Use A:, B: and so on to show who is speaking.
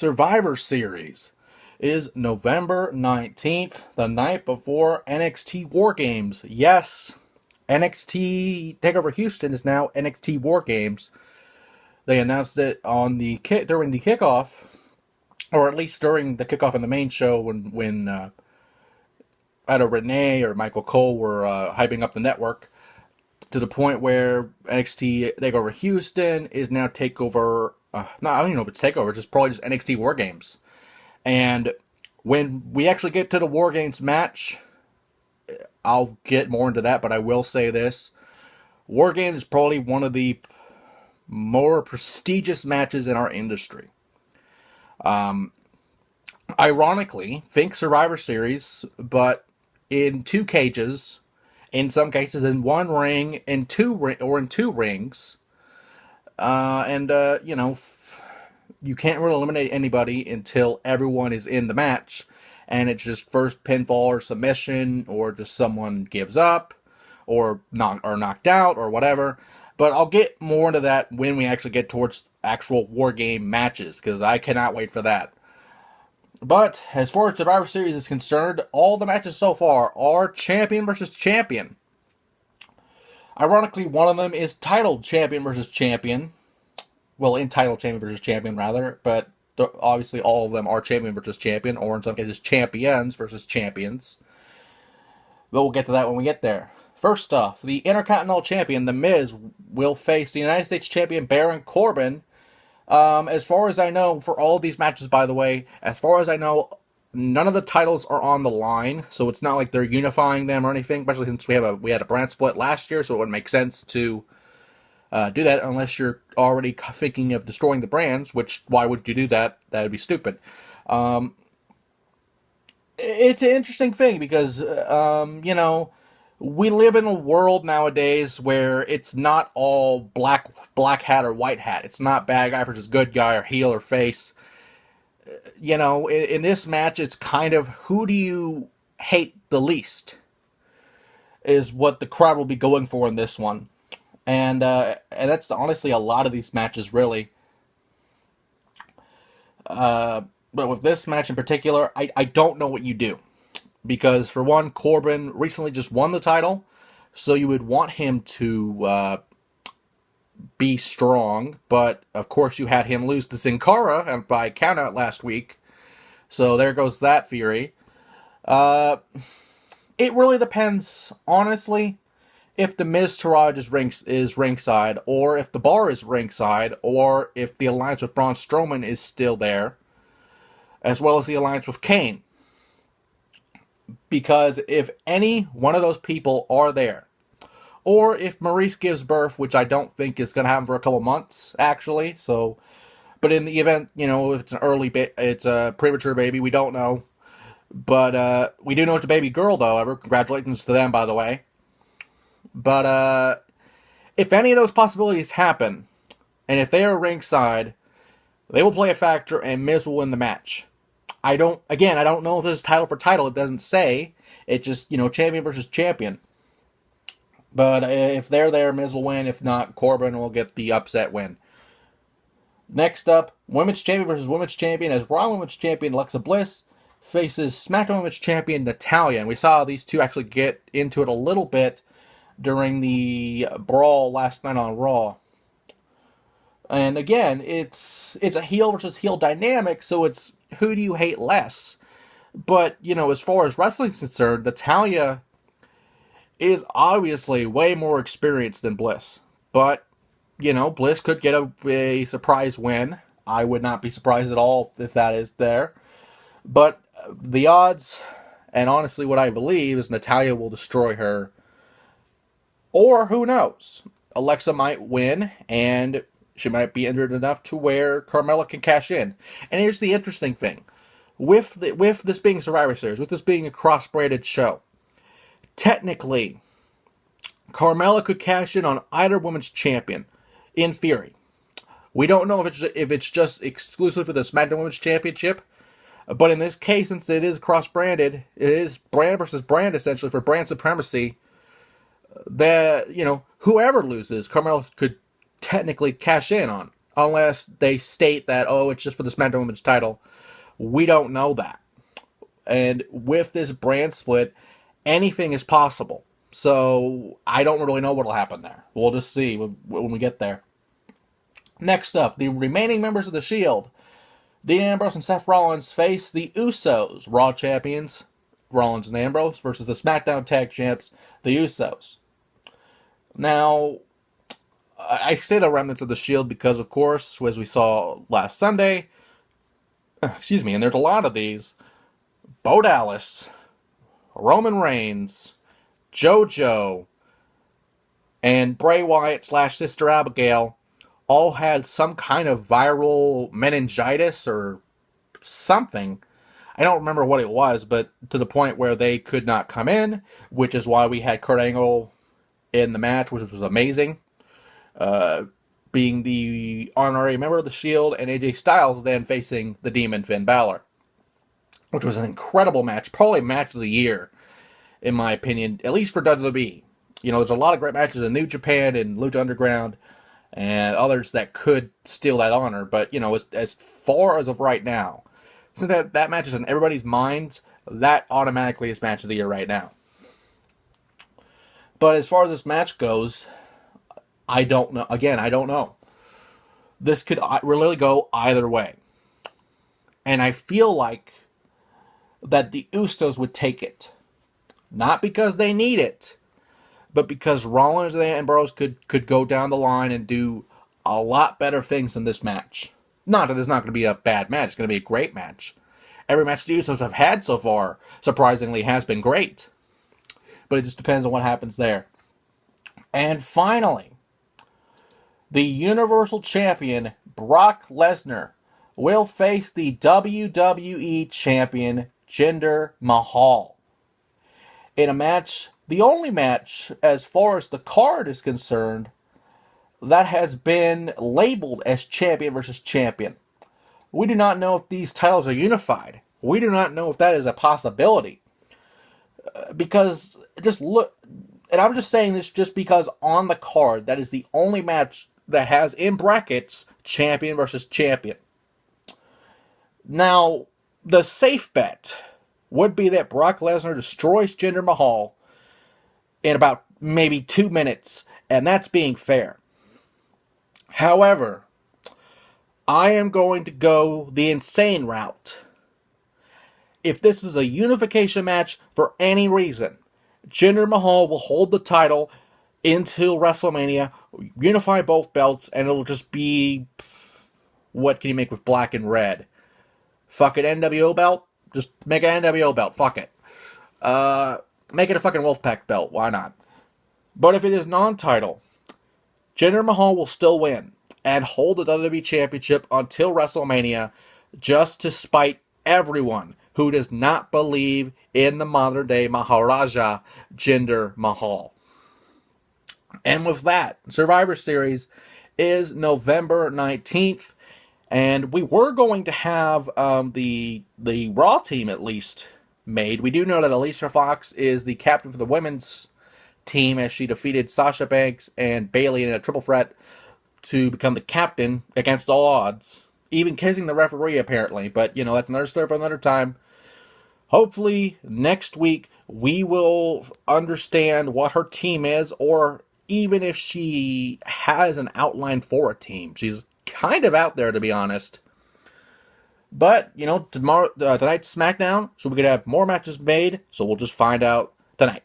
A: Survivor Series is November 19th, the night before NXT War Games. Yes, NXT TakeOver Houston is now NXT War Games. They announced it on during the kickoff, or at least during the kickoff in the main show when either Renee or Michael Cole were hyping up the network to the point where NXT TakeOver Houston is now TakeOver. No, I don't even know if it's TakeOver. It's just probably just NXT War Games. And when we actually get to the War Games match, I'll get more into that, but I will say this. War Games is probably one of the more prestigious matches in our industry. Ironically, think Survivor Series, but in two cages, in some cases in one ring, in two rings, you can't really eliminate anybody until everyone is in the match, and it's just first pinfall or submission, or just someone gives up, or knocked out, or whatever. But I'll get more into that when we actually get towards actual War Game matches, because I cannot wait for that. But as far as Survivor Series is concerned, all the matches so far are champion versus champion. Ironically, one of them is titled champion versus champion. Well, entitled champion versus champion, rather. But obviously all of them are champion versus champion, or in some cases champions versus champions. But we'll get to that when we get there. First off, the Intercontinental Champion, The Miz, will face the United States Champion, Baron Corbin. As far as I know, for all of these matches, by the way, as far as I know, none of the titles are on the line, so it's not like they're unifying them or anything, especially since we had a brand split last year, so it wouldn't make sense to do that unless you're already thinking of destroying the brands, which, why would you do that? That would be stupid. It's an interesting thing because, we live in a world nowadays where it's not all black hat or white hat. It's not bad guy versus good guy or heel or face. In this match, it's kind of who do you hate the least is what the crowd will be going for in this one. And that's honestly a lot of these matches, really. But with this match in particular, I don't know what you do. Because, for one, Corbin recently just won the title, so you would want him to be strong, but, of course, you had him lose to Sin Cara by countout last week, so there goes that theory. It really depends, honestly, if the Miz Taraj is ringside, or if the Bar is ringside, or if the alliance with Braun Strowman is still there, as well as the alliance with Kane. Because if any one of those people are there, or if Maurice gives birth, which I don't think is going to happen for a couple months, actually, but in the event, if it's a premature baby, we don't know. But we do know it's a baby girl, though. Congratulations to them, by the way. But if any of those possibilities happen, and if they are ringside, they will play a factor, and Miz will win the match. I don't know if this is title for title. It doesn't say. It just, champion versus champion. But if they're there, Miz will win. If not, Corbin will get the upset win. Next up, Women's Champion versus Women's Champion, as Raw Women's Champion Alexa Bliss faces SmackDown Women's Champion Natalya. And we saw these two actually get into it a little bit during the brawl last night on Raw. And again, it's a heel versus heel dynamic, so it's who do you hate less? But, as far as wrestling's concerned, Natalya is obviously way more experienced than Bliss. But, Bliss could get a surprise win. I would not be surprised at all if that is there. But the odds, and honestly what I believe, is Natalya will destroy her. Or, who knows? Alexa might win, and she might be injured enough to where Carmella can cash in. And here's the interesting thing. With this being Survivor Series, with this being a cross-branded show, technically, Carmella could cash in on either women's champion, in theory. We don't know if it's just exclusive for the SmackDown Women's Championship, but in this case, since it is cross-branded, it is brand versus brand, essentially, for brand supremacy, that, whoever loses, Carmella could technically cash in on. unless they state that, oh, it's just for the SmackDown Women's title. We don't know that. And with this brand split, anything is possible. So I don't really know what will happen there. We'll just see when we get there. Next up, the remaining members of the Shield. Dean Ambrose and Seth Rollins face the Usos, Raw champions, Rollins and Ambrose, versus the SmackDown Tag Champs, the Usos. Now, I say the remnants of the Shield because, of course, as we saw last Sunday, and there's a lot of these, Bo Dallas, Roman Reigns, JoJo, and Bray Wyatt / Sister Abigail all had some kind of viral meningitis or something. I don't remember what it was, but to the point where they could not come in, which is why we had Kurt Angle in the match, which was amazing. Being the honorary member of the Shield, and AJ Styles then facing the Demon Finn Balor, which was an incredible match, probably match of the year, in my opinion, at least for WWE. There's a lot of great matches in New Japan and Lucha Underground and others that could steal that honor, but, as far as of right now, since that match is in everybody's minds, that automatically is match of the year right now. But as far as this match goes, I don't know. Again, I don't know. This could really go either way. And I feel like that the Usos would take it. Not because they need it, but because Rollins and Ambrose could go down the line and do a lot better things in this match. Not that it's not going to be a bad match. It's going to be a great match. Every match the Usos have had so far, surprisingly, has been great. But it just depends on what happens there. And finally, the Universal Champion, Brock Lesnar, will face the WWE Champion, Jinder Mahal, in a match, the only match, as far as the card is concerned, that has been labeled as champion versus champion. We do not know if these titles are unified. We do not know if that is a possibility. Because, just look, and I'm just saying this just because on the card, that is the only match that has, in brackets, champion versus champion. Now, the safe bet would be that Brock Lesnar destroys Jinder Mahal in about maybe 2 minutes, and that's being fair. However, I am going to go the insane route. If this is a unification match for any reason, Jinder Mahal will hold the title until WrestleMania, unify both belts, and it'll just be, what can you make with black and red? Fuck it, NWO belt? Just make an NWO belt, fuck it. Make it a fucking Wolfpack belt, why not? But if it is non-title, Jinder Mahal will still win and hold the WWE Championship until WrestleMania, just to spite everyone who does not believe in the modern-day Maharaja, Jinder Mahal. And with that, Survivor Series is November 19th, and we were going to have the Raw team at least made. We do know that Alicia Fox is the captain for the women's team as she defeated Sasha Banks and Bayley in a triple threat to become the captain against all odds. Even kissing the referee, apparently. But, that's another story for another time. Hopefully, next week, we will understand what her team is, or even if she has an outline for a team. She's kind of out there, to be honest. But, tonight's SmackDown, so we could have more matches made, so we'll just find out tonight.